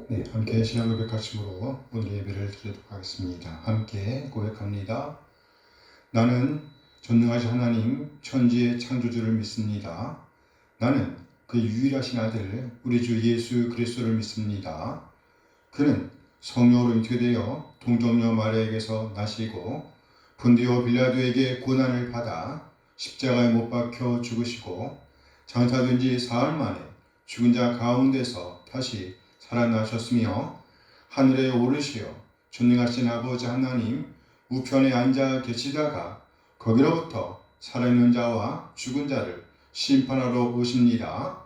네, 함께 신앙 고백하심으로 오늘 예배를 드리도록 하겠습니다. 함께 고백합니다. 나는 전능하신 하나님 천지의 창조주를 믿습니다. 나는 그 유일하신 아들 우리 주 예수 그리스도를 믿습니다. 그는 성령으로 잉태되어 동정녀 마리아에게서 나시고 본디오 빌라도에게 고난을 받아 십자가에 못 박혀 죽으시고 장사된 지 사흘 만에 죽은 자 가운데서 다시 살아나셨으며 하늘에 오르시어 전능하신 아버지 하나님 우편에 앉아 계시다가 거기로부터 살아있는 자와 죽은 자를 심판하러 오십니다.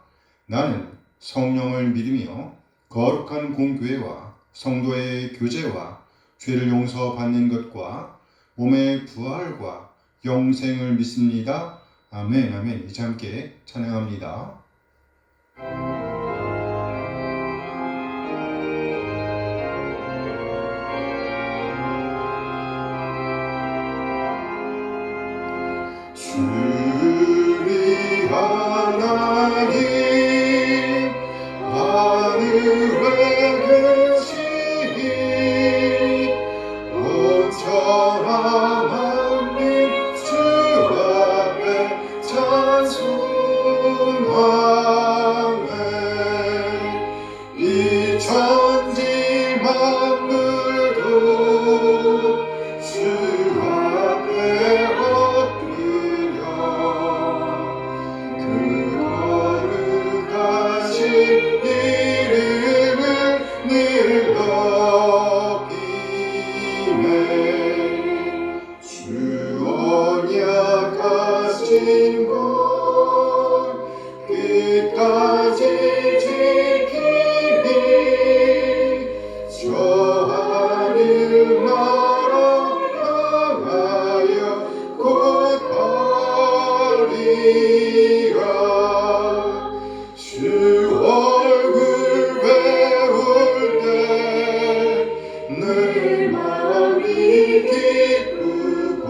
나는 성령을 믿으며 거룩한 공교회와 성도의 교제와 죄를 용서받는 것과 몸의 부활과 영생을 믿습니다. 아멘. 아멘. 이제 함께 찬양합니다. 주님 하나님 하늘에 계시니 온천하 만민 주 앞에 찬송하네. 이 천지 만물도 주 앞에 끝까지 지키니 저 하늘 나라 향하여 곧 가리라. 주 얼굴 배울 때 늘 마음이 기쁘고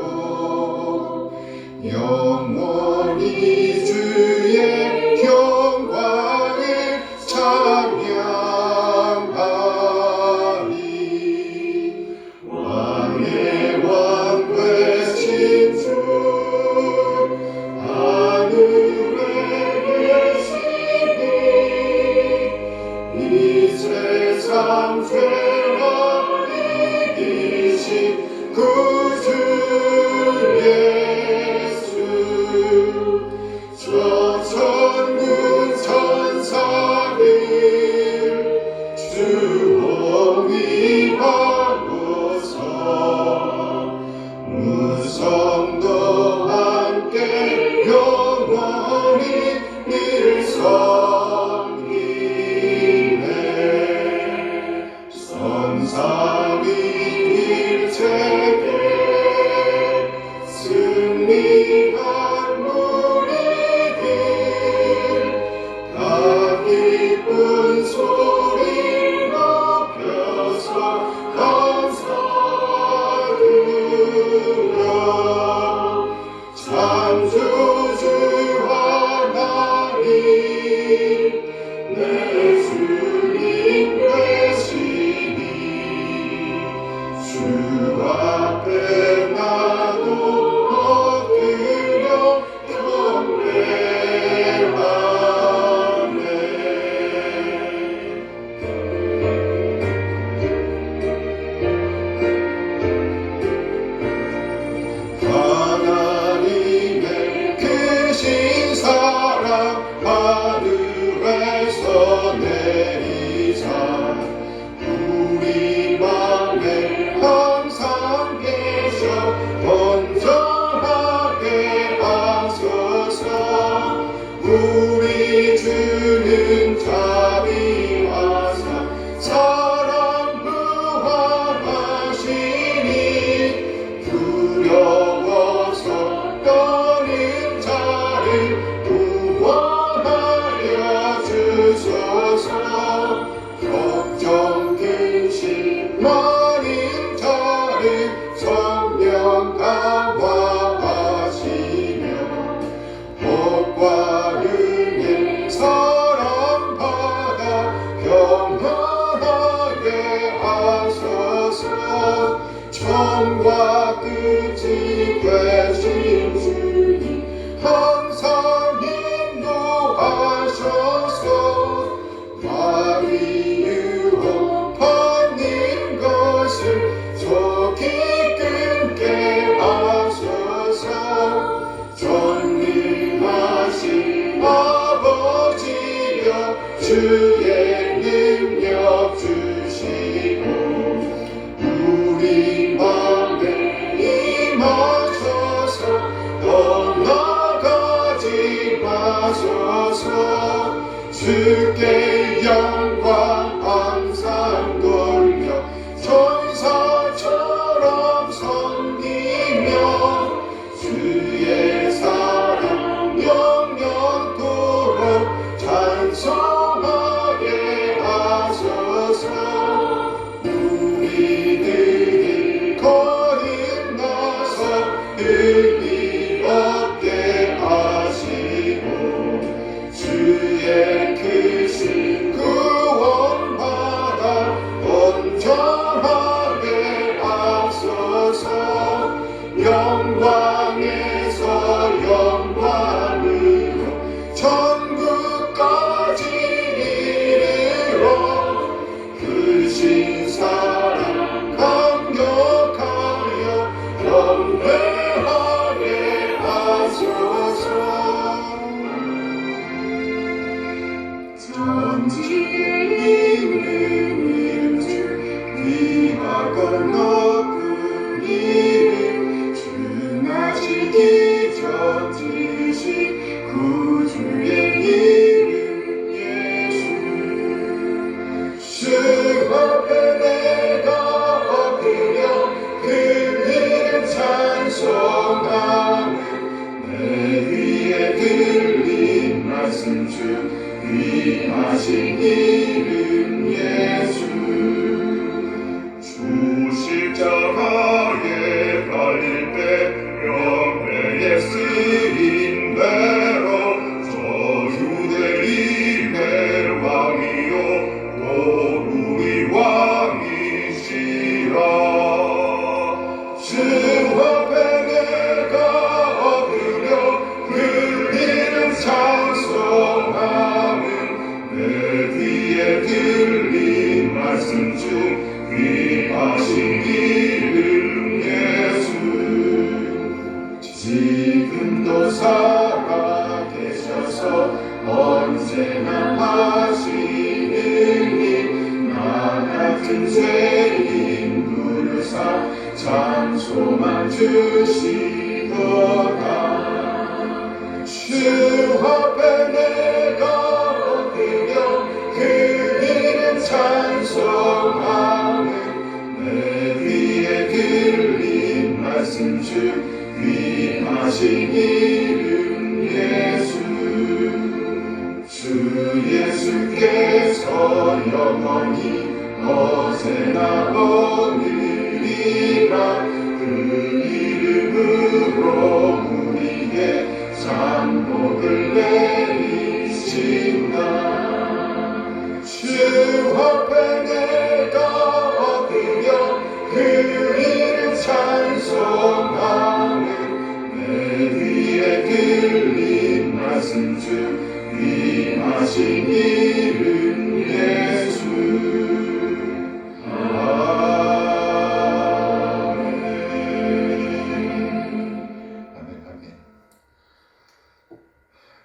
영원히 주의 영광을 찬양하리. 왕의 왕 되신 주 하늘에 계시니 이 세상 죄와 이기신 구주 예수 저 천군 천사들 주 호위하고서 무성도 함께 영원히 일성이네. 성삼위일체계 승리한 우리들 다 기쁜 소리 높여서 감사드려. 창조주 하나님 내 주님 되시니 주 앞에 나도 엎드려 경배하네. 하나님의 그 주의 능력 주시고 우리 맘에 임하소서 떠나가지 마소서 주께 영광 항상 돌려 천사처럼 섬기며 주의 사랑 영영토록 찬송하게 하소서 우리들이 거듭나서 의미 얻게 하시고 주의 크신 구원받아 온전하게 하소서 영광에서 영광으로 천국까지 이르러 크신 사랑 감격하여 경배하게 하소서 전지에 있는 이름 주 귀하고 높은 이름 주나시 기적 지신 구주의 이름 예수 주 앞에 내가 엎드려 그 이름 찬송하는 내 귀에 들린 말씀 주 귀하신 이름 예수 주 십자가에 달릴 때 영예에 쓰인 대로 저 유대인의 왕이요 또 우리 왕이시라 주 앞에 내가 엎드려 그 이름 찬송하는 내 귀에 들린 말씀 중 귀하신 이름 예수 지금도 살아계셔서 언제나 하시는 일 나 같은 죄인 부르사 찬송만 주시도다 주 앞에 내가 엎드려 그 이름 찬송하는 내 귀에 들린 말씀 중 귀하신 이름 예수 주 예수께서 영원히 어제나 오늘이라 그 이름으로 우리에게 상복을 내리신다 주 앞에 내가 엎드려 그 이름 찬송하는 내 귀에 들린 말씀 중 귀하신 이름 예수 아멘.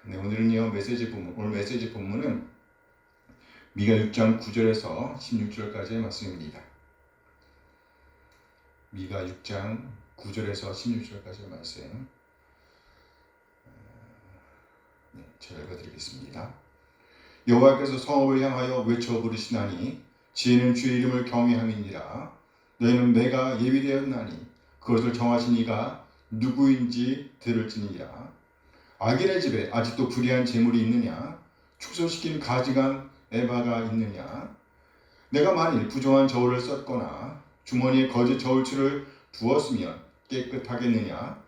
네, 오늘은요 오늘 메시지 본문은 미가 6장 9절에서 16절까지의 말씀입니다. 미가 6장 9절에서 16절까지의 말씀 제가 읽어드리겠습니다. 여호와께서 성읍을 향하여 외쳐 부르시나니 지혜는 주의 이름을 경외함이니라. 너희는 내가 예비되었나니 그것을 정하신 이가 누구인지 들을지니라. 아길의 집에 아직도 불의한 재물이 있느냐? 축소시킨 가증한 에바가 있느냐? 내가 만일 부정한 저울을 썼거나 주머니에 거짓 저울추를 두었으면 깨끗하겠느냐?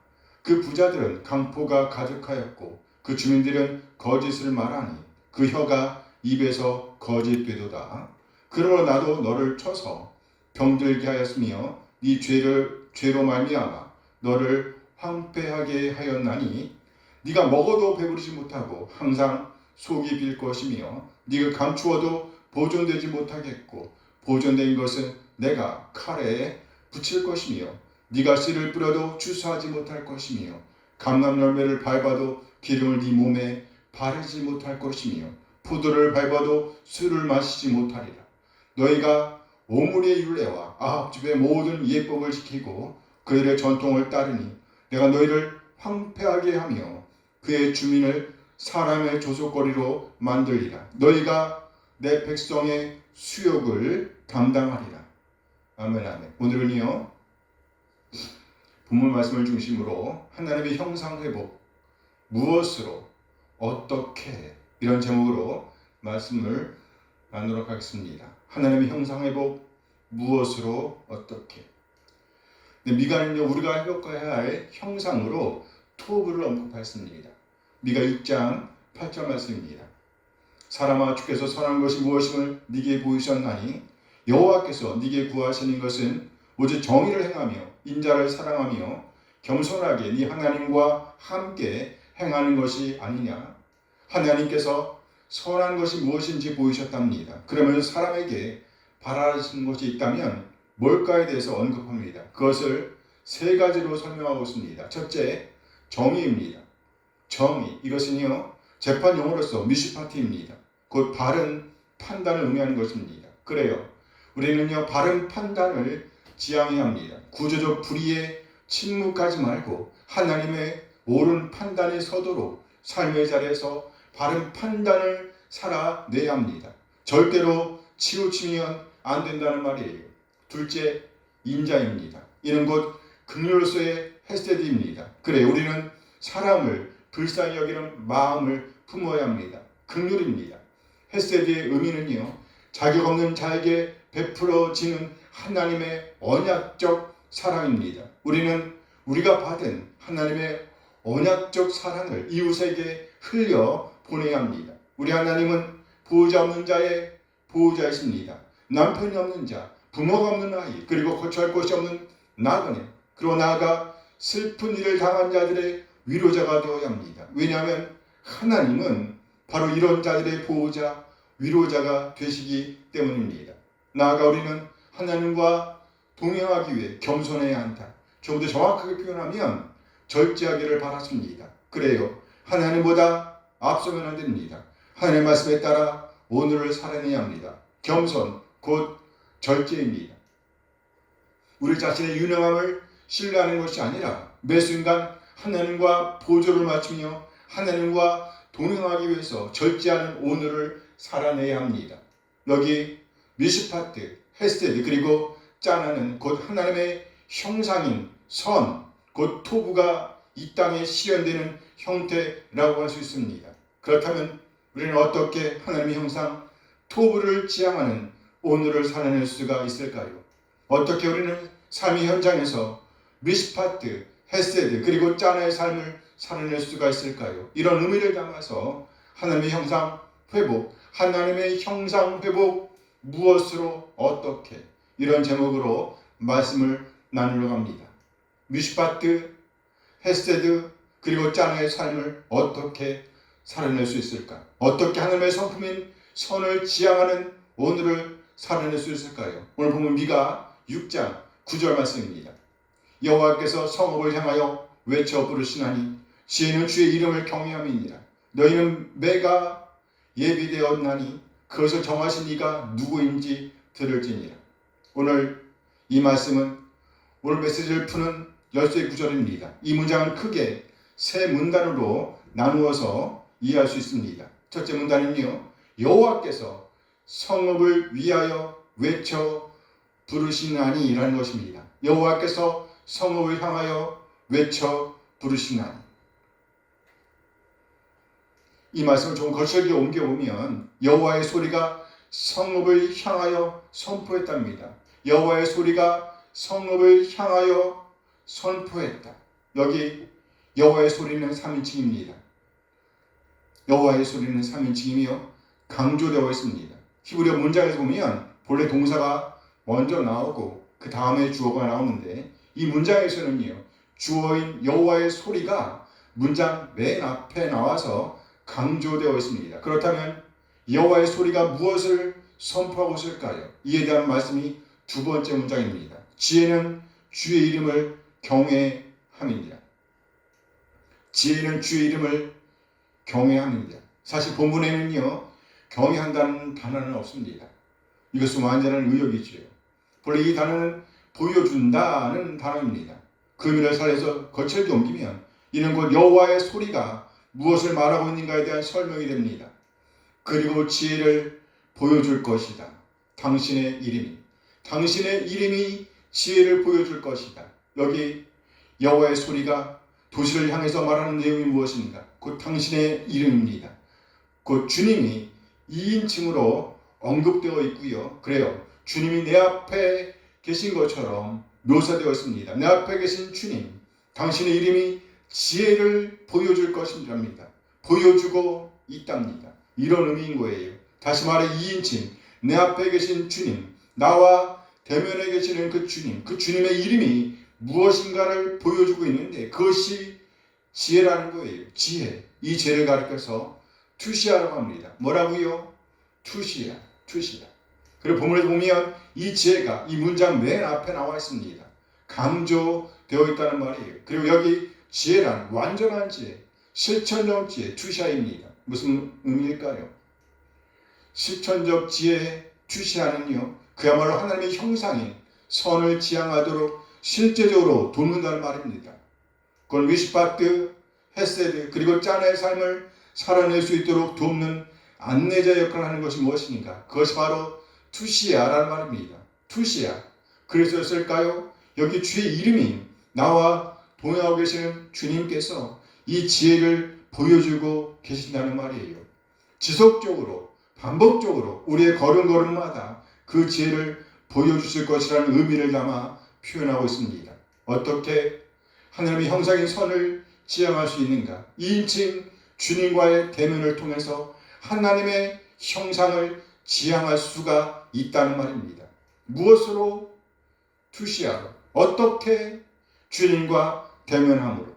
그 부자들은 강포가 가득하였고 그 주민들은 거짓을 말하니 그 혀가 입에서 거짓되도다. 그러므로 나도 너를 쳐서 병들게 하였으며 네 죄로 말미암아 너를 황폐하게 하였나니 네가 먹어도 배부르지 못하고 항상 속이 빌 것이며 네가 감추어도 보존되지 못하겠고 보존된 것은 내가 칼에 붙일 것이며 네가 씨를 뿌려도 추수하지 못할 것이며 감람 열매를 밟아도 기름을 네 몸에 바르지 못할 것이며 포도를 밟아도 술을 마시지 못하리라. 너희가 오므리의 율례와 아합집의 모든 예법을 지키고 그들의 전통을 따르니 내가 너희를 황폐하게 하며 그의 주민을 사람의 조속거리로 만들리라. 너희가 내 백성의 수욕을 감당하리라. 아멘 아멘. 오늘은요 본문 말씀을 중심으로 하나님의 형상회복 무엇으로 어떻게 이런 제목으로 말씀을 나누도록 하겠습니다. 하나님의 형상회복 무엇으로 어떻게. 미가는요 우리가 회복해야 할 형상으로 토부를 언급하였습니다. 미가 6장 8절 말씀입니다. 사람아 주께서 선한 것이 무엇임을 네게 보이셨나니 여호와께서 네게 구하시는 것은 오직 정의를 행하며 인자를 사랑하며 겸손하게 네 하나님과 함께 행하는 것이 아니냐. 하나님께서 선한 것이 무엇인지 보이셨답니다. 그러면 사람에게 바라시는 것이 있다면 뭘까에 대해서 언급합니다. 그것을 세 가지로 설명하고 있습니다. 첫째, 정의입니다. 정의, 이것은요 재판 용어로서 미슈파티입니다. 곧 바른 판단을 의미하는 것입니다. 그래요. 우리는요 바른 판단을 지향해야 합니다. 구조적 불의에 침묵하지 말고 하나님의 옳은 판단이 서도록 삶의 자리에서 바른 판단을 살아내야 합니다. 절대로 치우치면 안 된다는 말이에요. 둘째, 인자입니다. 이는 곧 긍휼로서의 헤세드입니다. 그래 우리는 사람을 불쌍히 여기는 마음을 품어야 합니다. 긍휼입니다. 헤세드의 의미는요 자격 없는 자에게 베풀어지는 하나님의 언약적 사랑입니다. 우리는 우리가 받은 하나님의 언약적 사랑을 이웃에게 흘려 보내야 합니다. 우리 하나님은 보호자 없는 자의 보호자이십니다. 남편이 없는 자, 부모가 없는 아이, 그리고 거처할 곳이 없는 나그네, 그리고 나아가 슬픈 일을 당한 자들의 위로자가 되어야 합니다. 왜냐하면 하나님은 바로 이런 자들의 보호자, 위로자가 되시기 때문입니다. 나아가 우리는 하나님과 동행하기 위해 겸손해야 한다. 좀 더 정확하게 표현하면 절제하기를 바랐습니다. 그래요. 하나님보다 앞서면 안 됩니다. 하나님의 말씀에 따라 오늘을 살아내야 합니다. 겸손, 곧 절제입니다. 우리 자신의 유능함을 신뢰하는 것이 아니라 매 순간 하나님과 보조를 맞추며 하나님과 동행하기 위해서 절제하는 오늘을 살아내야 합니다. 여기 미슈파트, 헤세드 그리고 짜나는 곧 하나님의 형상인 선, 곧 토부가 이 땅에 실현되는 형태라고 할 수 있습니다. 그렇다면 우리는 어떻게 하나님의 형상 토부를 지향하는 오늘을 살아낼 수가 있을까요? 어떻게 우리는 삶의 현장에서 미슈파트, 헤세드 그리고 짜나의 삶을 살아낼 수가 있을까요? 이런 의미를 담아서 하나님의 형상 회복, 하나님의 형상 회복 무엇으로 어떻게 이런 제목으로 말씀을 나누려고 합니다. 미슈파트, 헤세드 그리고 짜나의 삶을 어떻게 살아낼 수 있을까? 어떻게 하나님의 성품인 선을 지향하는 오늘을 살아낼 수 있을까요? 오늘 보면 미가 6장 9절 말씀입니다. 여호와께서 성읍을 향하여 외쳐 부르시나니 지혜는 주의 이름을 경외함이니라. 너희는 매가 예비되었나니 그것을 정하신 이가 누구인지 들을지니라. 오늘 이 말씀은 오늘 메시지를 푸는 열쇠 구절입니다. 이 문장을 크게 세 문단으로 나누어서 이해할 수 있습니다. 첫째 문단은요, 여호와께서 성읍을 위하여 외쳐 부르시나니 라는 것입니다. 여호와께서 성읍을 향하여 외쳐 부르시나니. 이 말씀을 좀 거칠게 옮겨보면 여호와의 소리가 성읍을 향하여 선포했답니다. 여호와의 소리가 성읍을 향하여 선포했다. 여기 여호와의 소리는 3인칭입니다. 여호와의 소리는 3인칭이며 강조되어 있습니다. 히브리어 문장에서 보면 본래 동사가 먼저 나오고 그 다음에 주어가 나오는데 이 문장에서는요 주어인 여호와의 소리가 문장 맨 앞에 나와서 강조되어 있습니다. 그렇다면 여호와의 소리가 무엇을 선포하고 있을까요? 이에 대한 말씀이 두 번째 문장입니다. 지혜는 주의 이름을 경외함이니라. 지혜는 주의 이름을 경외함이니라. 사실 본문에는요 경외한다는 단어는 없습니다. 이것은 완전한 의역이지요. 본래 이 단어는 보여준다는 단어입니다. 그 의미를 살려서 거칠게 옮기면 이는 곧 여호와의 소리가 무엇을 말하고 있는가에 대한 설명이 됩니다. 그리고 지혜를 보여줄 것이다. 당신의 이름이 지혜를 보여줄 것이다. 여기 여호와의 소리가 도시를 향해서 말하는 내용이 무엇인가? 곧 당신의 이름입니다. 곧 주님이 2인칭으로 언급되어 있고요. 그래요. 주님이 내 앞에 계신 것처럼 묘사되어 있습니다. 내 앞에 계신 주님, 당신의 이름이 지혜를 보여줄 것입니다. 보여주고 있답니다. 이런 의미인 거예요. 다시 말해 2인칭, 내 앞에 계신 주님, 나와 대면에 계시는 그 주님, 그 주님의 이름이 무엇인가를 보여주고 있는데 그것이 지혜라는 거예요. 지혜. 이 지혜를 가리켜서 투시아라고 합니다. 뭐라고요? 투시아. 그리고 본문에 보면 이 지혜가 이 문장 맨 앞에 나와 있습니다. 강조되어 있다는 말이에요. 그리고 여기 지혜란 완전한 지혜, 실천적 지혜, 투시아입니다. 무슨 의미일까요? 실천적 지혜, 투시아는요, 그야말로 하나님의 형상인 선을 지향하도록 실제적으로 돕는다는 말입니다. 그건 위시파트, 헤세드, 그리고 짠의 삶을 살아낼 수 있도록 돕는 안내자 역할을 하는 것이 무엇입니까? 그것이 바로 투시아라는 말입니다. 투시아. 그래서였을까요? 여기 주의 이름이 나와 동행하고 계시는 주님께서 이 지혜를 보여주고 계신다는 말이에요. 지속적으로, 반복적으로 우리의 걸음걸음마다 그 지혜를 보여주실 것이라는 의미를 담아 표현하고 있습니다. 어떻게 하나님의 형상인 선을 지향할 수 있는가? 2인칭 주님과의 대면을 통해서 하나님의 형상을 지향할 수가 있다는 말입니다. 무엇으로? 투시아로. 어떻게? 주님과 대면함으로.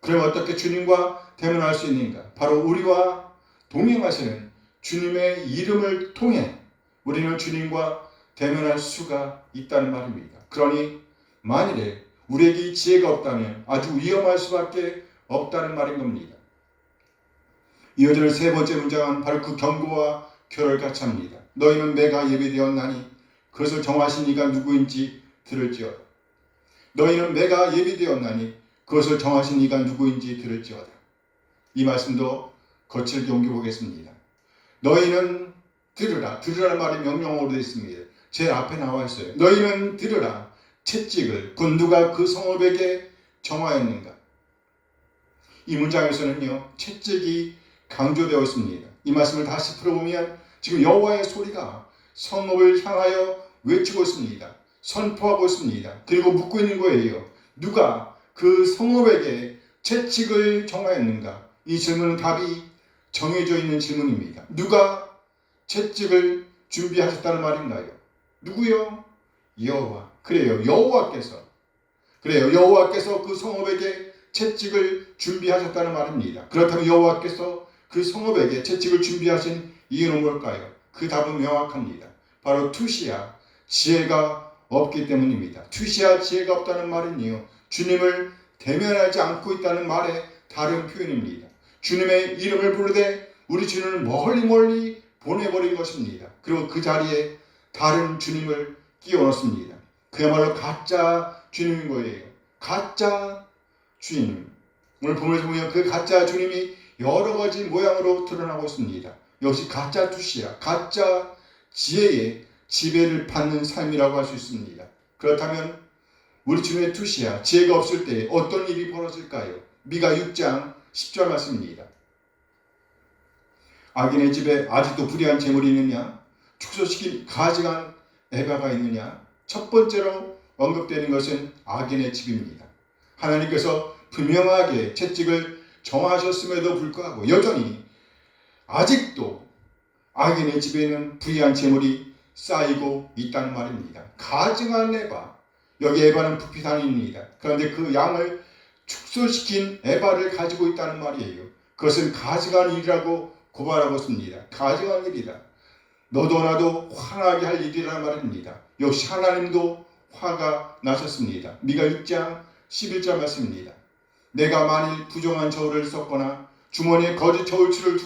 그럼 어떻게 주님과 대면할 수 있는가? 바로 우리와 동행하시는 주님의 이름을 통해 우리는 주님과 대면할 수가 있다는 말입니다. 그러니 만일에 우리에게 이 지혜가 없다면 아주 위험할 수밖에 없다는 말인 겁니다. 이어지는 세 번째 문장은 바로 그 경고와 결을같이 합니다. 너희는 매가 예비되었나니 그것을 정하신 이가 누구인지 들을지어다. 너희는 매가 예비되었나니 그것을 정하신 이가 누구인지 들을지어다. 이 말씀도 거칠게 옮겨보겠습니다. 너희는 들으라. 들으라는 말이 명령어로 되어 있습니다. 제 앞에 나와 있어요. 너희는 들으라. 채찍을 곧 누가 그 성읍에게 정하였는가. 이 문장에서는요, 채찍이 강조되어 있습니다. 이 말씀을 다시 풀어보면 지금 여호와의 소리가 성읍을 향하여 외치고 있습니다. 선포하고 있습니다. 그리고 묻고 있는 거예요. 누가 그 성읍에게 채찍을 정하였는가? 이 질문은 답이 정해져 있는 질문입니다. 누가 채찍을 준비하셨다는 말인가요? 누구요? 여호와. 그래요. 여호와께서 그 성읍에게 채찍을 준비하셨다는 말입니다. 그렇다면 여호와께서 그 성읍에게 채찍을 준비하신 이유는 뭘까요? 그 답은 명확합니다. 바로 투시아, 지혜가 없기 때문입니다. 투시아, 지혜가 없다는 말은요, 주님을 대면하지 않고 있다는 말의 다른 표현입니다. 주님의 이름을 부르되 우리 주님을 멀리 보내버린 것입니다. 그리고 그 자리에 다른 주님을 끼워 넣습니다. 그야말로 가짜 주님인 거예요. 가짜 주님. 오늘 본문에서 보면 그 가짜 주님이 여러 가지 모양으로 드러나고 있습니다. 역시 가짜 투시야, 가짜 지혜의 지배를 받는 삶이라고 할 수 있습니다. 그렇다면 우리 주님의 투시야, 지혜가 없을 때 어떤 일이 벌어질까요? 미가 6장 10절 말씀입니다. 악인의 집에 아직도 불의한 재물이 있느냐? 축소시킨 가증한 에바가 있느냐? 첫 번째로 언급되는 것은 악인의 집입니다. 하나님께서 분명하게 채찍을 정하셨음에도 불구하고 여전히 아직도 악인의 집에는 불의한 재물이 쌓이고 있다는 말입니다. 가증한 에바, 여기 에바는 부피단위입니다. 그런데 그 양을 축소시킨 에바를 가지고 있다는 말이에요. 그것은 가증한 일이라고 고발하고 있습니다. 가증한 일이다. 너도 나도 화나게 할 일이란 말입니다. 역시 하나님도 화가 나셨습니다. 미가 6장 11절 말씀입니다. 내가 만일 부정한 저울을 썼거나 주머니에 거짓 저울추를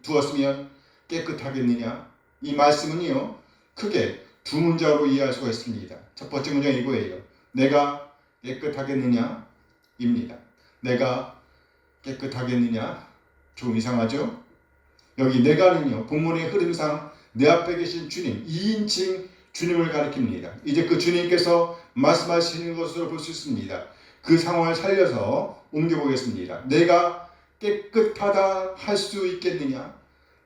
두었으면 깨끗하겠느냐? 이 말씀은요, 크게 두 문장으로 이해할 수가 있습니다. 첫 번째 문장이 이거예요. 내가 깨끗하겠느냐? 입니다. 내가 깨끗하겠느냐? 좀 이상하죠? 여기 내가는요, 본문의 흐름상 내 앞에 계신 주님, 2인칭 주님을 가리킵니다. 이제 그 주님께서 말씀하시는 것으로 볼 수 있습니다. 그 상황을 살려서 옮겨보겠습니다. 내가 깨끗하다 할 수 있겠느냐?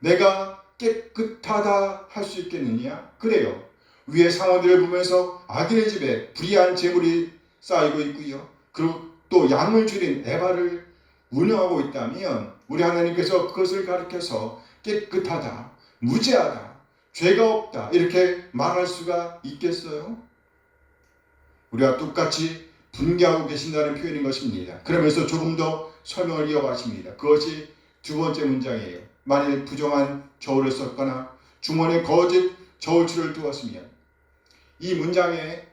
내가 깨끗하다 할 수 있겠느냐? 그래요. 위의 상황들을 보면서 아기네 집에 불의한 재물이 쌓이고 있고요. 그리고 또 양을 줄인 에바를 운영하고 있다면 우리 하나님께서 그것을 가리켜서 깨끗하다, 무죄하다, 죄가 없다 이렇게 말할 수가 있겠어요? 우리와 똑같이 분개하고 계신다는 표현인 것입니다. 그러면서 조금 더 설명을 이어가십니다. 그것이 두 번째 문장이에요. 만일 부정한 저울을 썼거나 주머니에 거짓 저울추를 두었으면, 이 문장의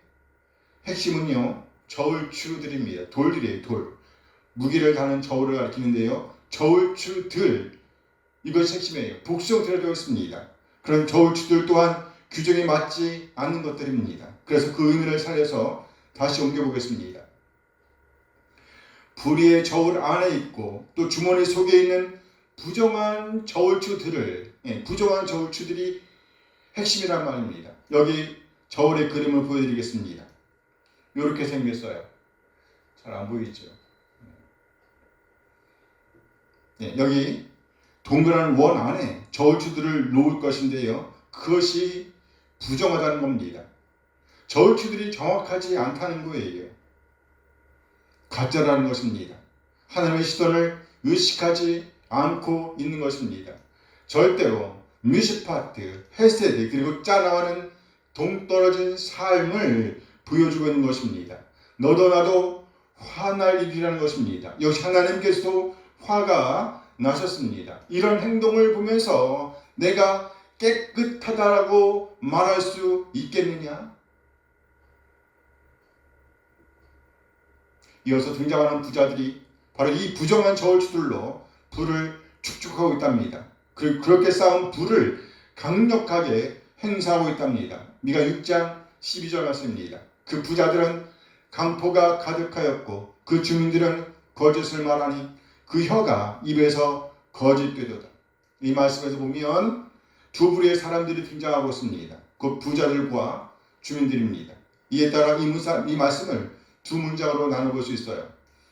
핵심은요, 저울추들입니다. 돌들이에요. 돌. 무기를 다는 저울을 가리키는데요, 저울추들, 이것이 핵심이에요. 복수형태로 되어 있습니다. 그런 저울추들 또한 규정에 맞지 않는 것들입니다. 그래서 그 의미를 살려서 다시 옮겨보겠습니다. 불의의 저울 안에 있고 또 주머니 속에 있는 부정한 저울추들을, 부정한 저울추들이 핵심이란 말입니다. 여기 저울의 그림을 보여드리겠습니다. 이렇게 생겼어요. 잘 안 보이죠? 여기 동그란 원 안에 저울추들을 놓을 것인데요, 그것이 부정하다는 겁니다. 저울추들이 정확하지 않다는 거예요. 가짜라는 것입니다. 하나님의 시선을 의식하지 않고 있는 것입니다. 절대로 미시파트, 헤세드, 그리고 짜나와는 동떨어진 삶을 보여주고 있는 것입니다. 너도 나도 화날 일이라는 것입니다. 역시 하나님께서도 화가 나셨습니다. 이런 행동을 보면서 내가 깨끗하다라고 말할 수 있겠느냐? 이어서 등장하는 부자들이 바로 이 부정한 저울추들로 불을 축축하고 있답니다. 그렇게 쌓은 불을 강력하게 행사하고 있답니다. 미가 6장 12절 말씀입니다. 그 부자들은 강포가 가득하였고 그 주민들은 거짓을 말하니 그 혀가 입에서 거짓되도다. 이 말씀에서 보면 두 부류의 사람들이 등장하고 있습니다. 그 부자들과 주민들입니다. 이에 따라 이 말씀을 두 문장으로 나눠볼 수 있어요.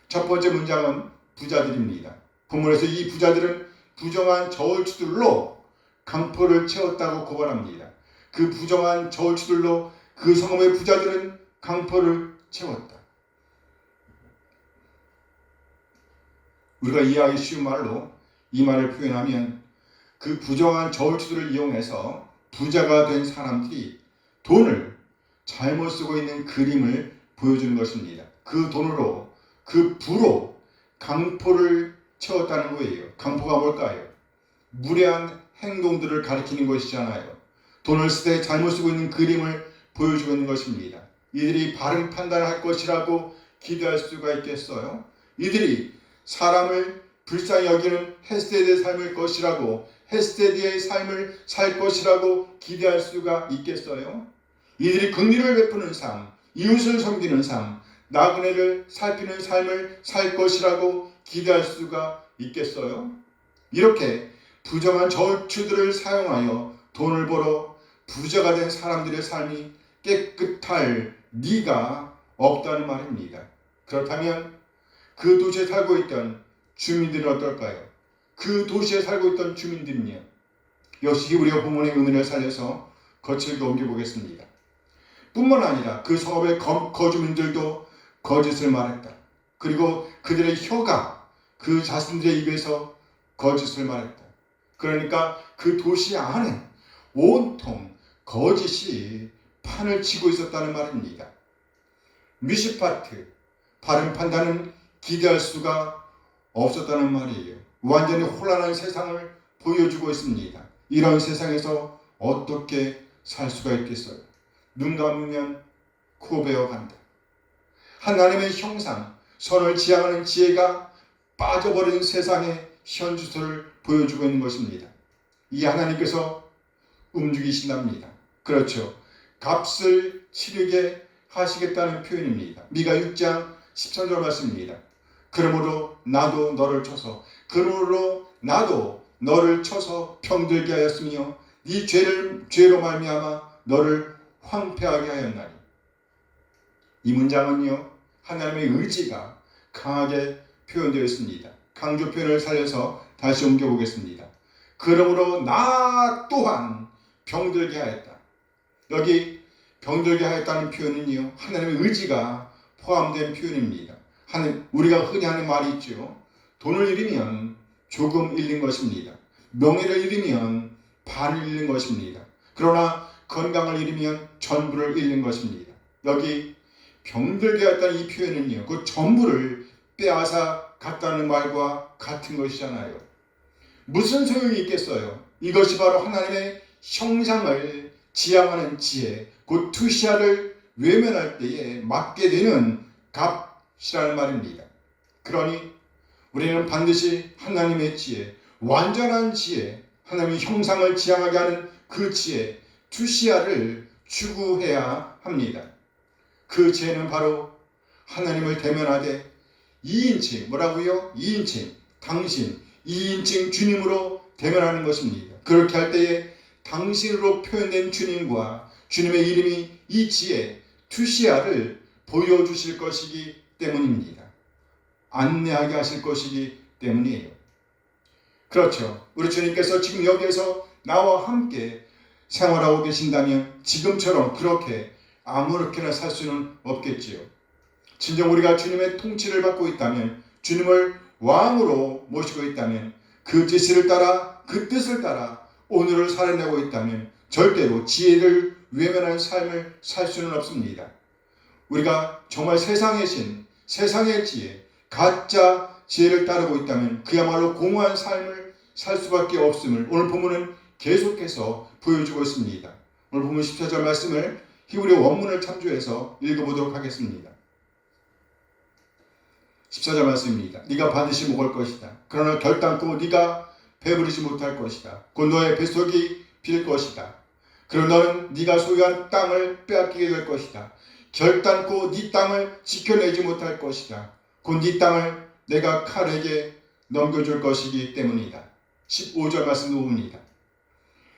첫 번째 문장은 부자들입니다. 본문에서 이 부자들은 부정한 저울추들로 강포를 채웠다고 고발합니다. 그 부정한 저울추들로 그 성읍의 부자들은 강포를 채웠다. 우리가 이해하기 쉬운 말로 이 말을 표현하면 그 부정한 저울추들을 이용해서 부자가 된 사람들이 돈을 잘못 쓰고 있는 그림을 보여주는 것입니다. 그 돈으로, 그 부로 강포를 채웠다는 거예요. 강포가 뭘까요? 무례한 행동들을 가리키는 것이잖아요. 돈을 쓸 때 잘못 쓰고 있는 그림을 보여주고 있는 것입니다. 이들이 바른 판단을 할 것이라고 기대할 수가 있겠어요? 이들이 사람을 불쌍히 여기는 헤세드의 삶을 것이라고, 헤세드의 삶을 살 것이라고 기대할 수가 있겠어요? 이들이 긍휼을 베푸는 삶, 이웃을 섬기는 삶, 나그네를 살피는 삶을 살 것이라고 기대할 수가 있겠어요? 이렇게 부정한 저울추들을 사용하여 돈을 벌어 부자가 된 사람들의 삶이 깨끗할 리가 없다는 말입니다. 그렇다면 그 도시에 살고 있던 주민들은 어떨까요? 그 도시에 살고 있던 주민들은요, 역시 우리가 본문의 의미를 살려서 거칠게 옮겨보겠습니다. 뿐만 아니라 그 성읍의 거주민들도 거짓을 말했다. 그리고 그들의 혀가 그 자신들의 입에서 거짓을 말했다. 그러니까 그 도시 안에 온통 거짓이 판을 치고 있었다는 말입니다. 미시파트, 바른 판단은 기대할 수가 없었다는 말이에요. 완전히 혼란한 세상을 보여주고 있습니다. 이런 세상에서 어떻게 살 수가 있겠어요? 눈 감으면 코 베어간다. 하나님의 형상, 선을 지향하는 지혜가 빠져버린 세상의 현주소를 보여주고 있는 것입니다. 이 하나님께서 움직이신답니다. 그렇죠. 값을 치르게 하시겠다는 표현입니다. 미가 6장 13절 말씀입니다. 그러므로 나도 너를 쳐서 병들게 하였으며 네 죄로 말미암아 너를 황폐하게 하였나니. 이 문장은요, 하나님의 의지가 강하게 표현되어 있습니다. 강조 표현을 살려서 다시 옮겨보겠습니다. 그러므로 나 또한 병들게 하였다. 여기 병들게 하였다는 표현은요, 하나님의 의지가 포함된 표현입니다. 우리가 흔히 하는 말이 있죠. 돈을 잃으면 조금 잃는 것입니다. 명예를 잃으면 반을 잃는 것입니다. 그러나 건강을 잃으면 전부를 잃는 것입니다. 여기 병들게 하였다는 이 표현은요, 그 전부를 빼앗아 갔다는 말과 같은 것이잖아요. 무슨 소용이 있겠어요? 이것이 바로 하나님의 형상을 지향하는 지혜, 곧 투시아를 외면할 때에 맞게 되는 값이라는 말입니다. 그러니 우리는 반드시 하나님의 지혜, 완전한 지혜, 하나님의 형상을 지향하게 하는 그 지혜, 투시아를 추구해야 합니다. 그 지혜는 바로 하나님을 대면하되 2인칭, 뭐라고요? 2인칭, 당신, 2인칭 주님으로 대면하는 것입니다. 그렇게 할 때에 당신으로 표현된 주님과 주님의 이름이 이 지혜, 투시아를 보여주실 것이기 때문입니다. 안내하게 하실 것이기 때문이에요. 그렇죠. 우리 주님께서 지금 여기에서 나와 함께 생활하고 계신다면 지금처럼 그렇게 아무렇게나 살 수는 없겠지요. 진정 우리가 주님의 통치를 받고 있다면, 주님을 왕으로 모시고 있다면, 그 지시를 따라, 그 뜻을 따라 오늘을 살아내고 있다면 절대로 지혜를 외면하는 삶을 살 수는 없습니다. 우리가 정말 세상의 신, 세상의 지혜, 가짜 지혜를 따르고 있다면 그야말로 공허한 삶을 살 수밖에 없음을 오늘 본문은 계속해서 보여주고 있습니다. 오늘 본문 14절 말씀을 히브리 원문을 참조해서 읽어보도록 하겠습니다. 14절 말씀입니다. 네가 반드시 먹을 것이다. 그러나 결단코 네가 배부르지 못할 것이다. 곧 너의 뱃속이 빌 것이다. 그리고 너는 네가 소유한 땅을 빼앗기게 될 것이다. 결단코 네 땅을 지켜내지 못할 것이다. 곧 네 땅을 내가 칼에게 넘겨줄 것이기 때문이다. 15절 말씀 봅니다.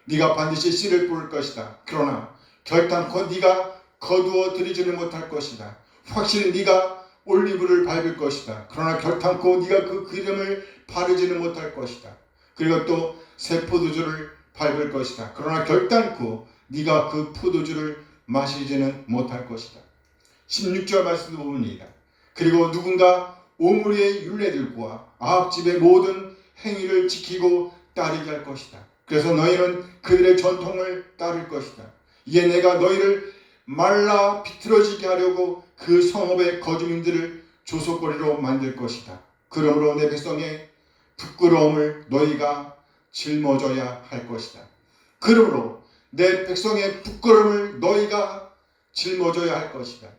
네가 반드시 씨를 뿌릴 것이다. 그러나 결단코 네가 거두어 들이지는 못할 것이다. 확실히 네가 올리브를 밟을 것이다. 그러나 결단코 네가 그 기름을 바르지는 못할 것이다. 그리고 또 새 포도주를 밟을 것이다. 그러나 결단코 네가 그 포도주를 마시지는 못할 것이다. 16절 말씀도 봅니다. 그리고 누군가 오므리의 율례들과 아합집의 모든 행위를 지키고 따르게 할 것이다. 그래서 너희는 그들의 전통을 따를 것이다. 이에 내가 너희를 말라 비틀어지게 하려고 그 성읍의 거주민들을 조속거리로 만들 것이다. 그러므로 내 백성의 부끄러움을 너희가 짊어져야 할 것이다. 그러므로 내 백성의 부끄러움을 너희가 짊어져야 할 것이다.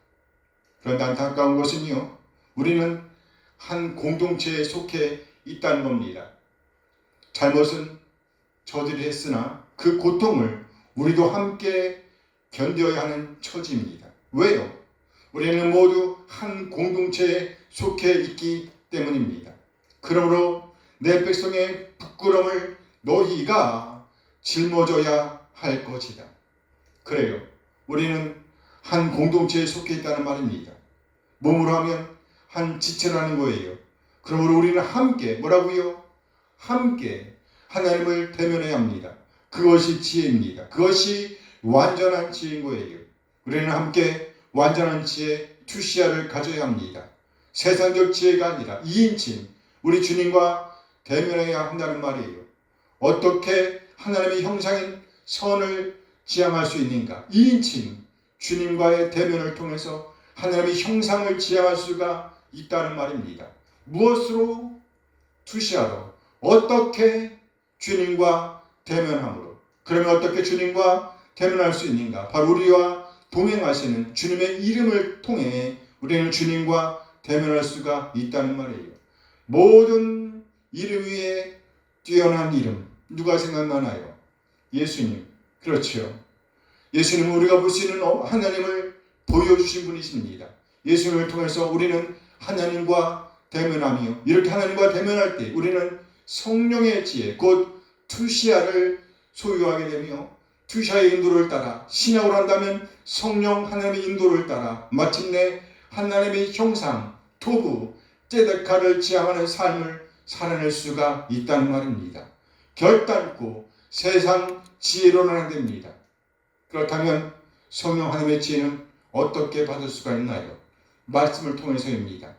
그런데 안타까운 것은요, 우리는 한 공동체에 속해 있다는 겁니다. 잘못은 저들이 했으나 그 고통을 우리도 함께 견뎌야 하는 처지입니다. 왜요? 우리는 모두 한 공동체에 속해 있기 때문입니다. 그러므로 내 백성의 부끄러움을 너희가 짊어져야 할 것이다. 그래요. 우리는 한 공동체에 속해 있다는 말입니다. 몸으로 하면 한 지체라는 거예요. 그러므로 우리는 함께, 뭐라고요? 함께 하나님을 대면해야 합니다. 그것이 지혜입니다. 그것이 완전한 지혜인 거예요. 우리는 함께 완전한 지혜, 투시아를 가져야 합니다. 세상적 지혜가 아니라 2인칭, 우리 주님과 대면해야 한다는 말이에요. 어떻게 하나님의 형상인 선을 지향할 수 있는가? 2인칭, 주님과의 대면을 통해서 하나님의 형상을 지향할 수가 있다는 말입니다. 무엇으로? 투시아로. 어떻게? 주님과 대면함으로. 그러면 어떻게 주님과 대면할 수 있는가? 바로 우리와 동행하시는 주님의 이름을 통해 우리는 주님과 대면할 수가 있다는 말이에요. 모든 이름 위에 뛰어난 이름, 누가 생각나나요? 예수님. 그렇죠. 예수님은 우리가 볼 수 있는 하나님을 보여주신 분이십니다. 예수님을 통해서 우리는 하나님과 대면하며, 이렇게 하나님과 대면할 때 우리는 성령의 지혜, 곧 투시아를 소유하게 되며, 투시아의 인도를 따라, 신약으로 한다면 성령 하나님의 인도를 따라 마침내 하나님의 형상, 토부, 떼데카를 지향하는 삶을 살아낼 수가 있다는 말입니다. 결단코 세상 지혜로는 안 됩니다. 그렇다면 성령 하나님의 지혜는 어떻게 받을 수가 있나요? 말씀을 통해서입니다.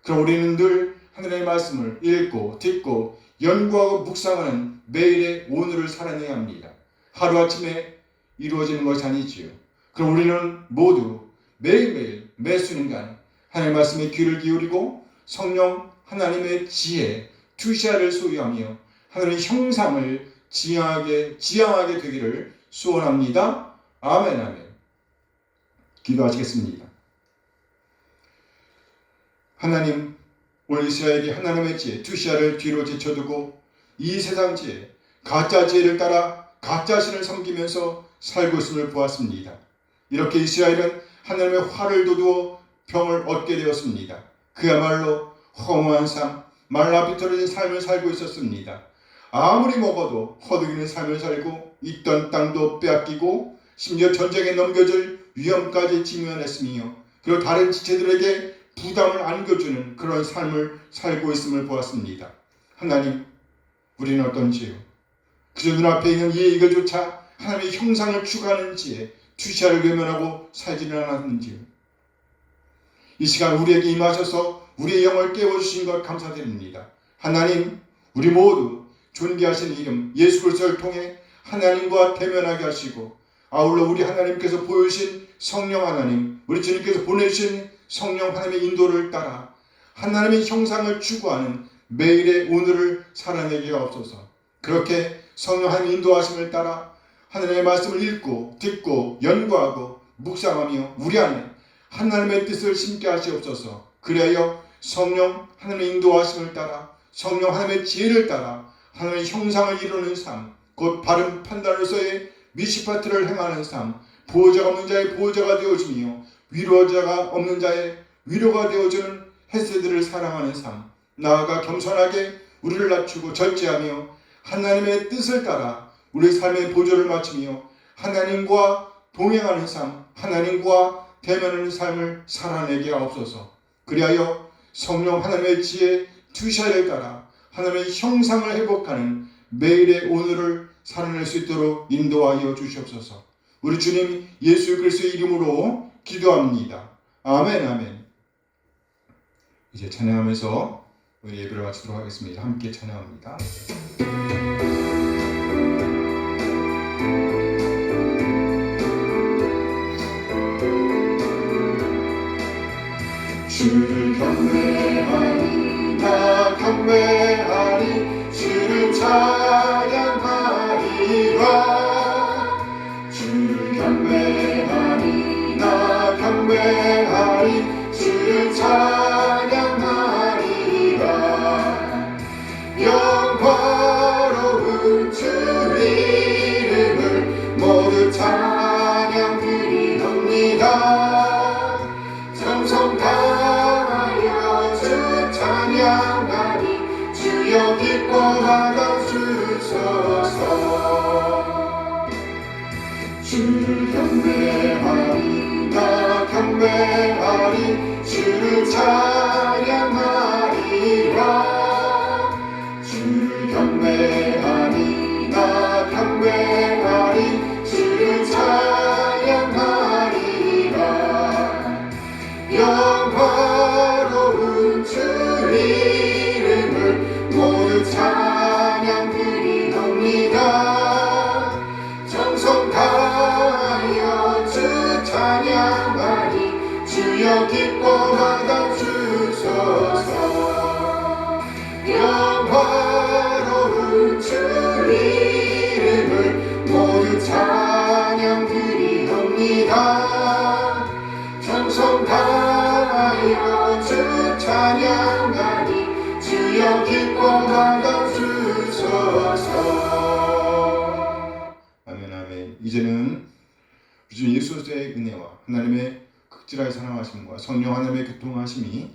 그럼 우리는 늘 하나님의 말씀을 읽고 듣고 연구하고 묵상하는 매일의 오늘을 살아내야 합니다. 하루아침에 이루어지는 것이 아니지요. 그럼 우리는 모두 매일매일 매순간 하나님의 말씀에 귀를 기울이고 성령 하나님의 지혜, 투시아를 소유하며 하나님의 형상을 지향하게 되기를 소원합니다. 아멘, 아멘. 기도하시겠습니다. 하나님, 오늘 이스라엘이 하나님의 지혜, 투시아를 뒤로 제쳐두고 이 세상 지혜, 가짜 지혜를 따라 가짜 신을 섬기면서 살고 있음을 보았습니다. 이렇게 이스라엘은 하나님의 화를 돋우어 병을 얻게 되었습니다. 그야말로 허무한 삶, 말라비틀어진 삶을 살고 있었습니다. 아무리 먹어도 허덕이는 삶을 살고 있던 땅도 빼앗기고 심지어 전쟁에 넘겨질 위험까지 직면했으며, 그리고 다른 지체들에게 부담을 안겨주는 그런 삶을 살고 있음을 보았습니다. 하나님, 우리는 어떤지요? 그저 눈앞에 있는 이익을조차 하나님의 형상을 추구하는 지혜, 투시아를 외면하고 살지는 않았는지요? 이 시간 우리에게 임하셔서 우리의 영을 깨워주신 것 감사드립니다. 하나님, 우리 모두 존귀하신 이름 예수 그리스도를 통해 하나님과 대면하게 하시고, 아울러 우리 하나님께서 보여주신 성령 하나님, 우리 주님께서 보내주신 성령 하나님의 인도를 따라 하나님의 형상을 추구하는 매일의 오늘을 살아내게 하옵소서. 그렇게 성령 하나님의 인도하심을 따라 하나님의 말씀을 읽고 듣고 연구하고 묵상하며 우리 안에 하나님의 뜻을 심게 하시옵소서. 그래야 성령 하나님의 인도하심을 따라 성령 하나님의 지혜를 따라 하나님의 형상을 이루는 삶, 곧 바른 판단으로서의 미시파트를 행하는 삶, 보호자가 없는 자의 보호자가 되어주며 위로자가 없는 자의 위로가 되어주는 헤세드를 사랑하는 삶, 나아가 겸손하게 우리를 낮추고 절제하며 하나님의 뜻을 따라 우리 삶의 보조를 맞추며 하나님과 동행하는 삶, 하나님과 대면하는 삶을 살아내게 하옵소서. 그리하여 성령 하나님의 지혜 투시아를 따라 하나님의 형상을 회복하는 매일의 오늘을 살아낼 수 있도록 인도하여 주시옵소서. 우리 주님 예수 그리스도의 이름으로 기도합니다. 아멘, 아멘. 이제 찬양하면서 우리 예배를 마치도록 하겠습니다. 함께 찬양합니다. 주를 경배하리, 나 경배하리, 주를 찬양하리라. 주를 경배하리, 나 경배하리, 주를 찬양하리라. 영화로운 주 이름을 모두 찬양 드리옵니다. 정성 다하여 주 찬양하리, 주여 기뻐하여 주소서. 주를 경배하리, 나 경배하리, 주를 찬양하리라. 주를 경배하리, 나 그리스도의 은혜와 하나님의 극진하게 사랑하심과 성령 하나님의 교통하심이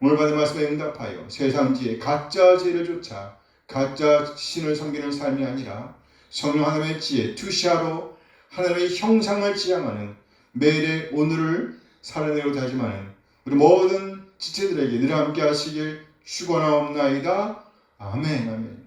오늘 받은 말씀에 응답하여 세상지에 가짜 지혜를 쫓아 가짜 신을 섬기는 삶이 아니라 성령 하나님의 지혜 투시아로 하나님의 형상을 지향하는 매일의 오늘을 살아내려 다짐하는 우리 모든 지체들에게 늘 함께 하시길 축원하옵나이다. 아멘. 아멘.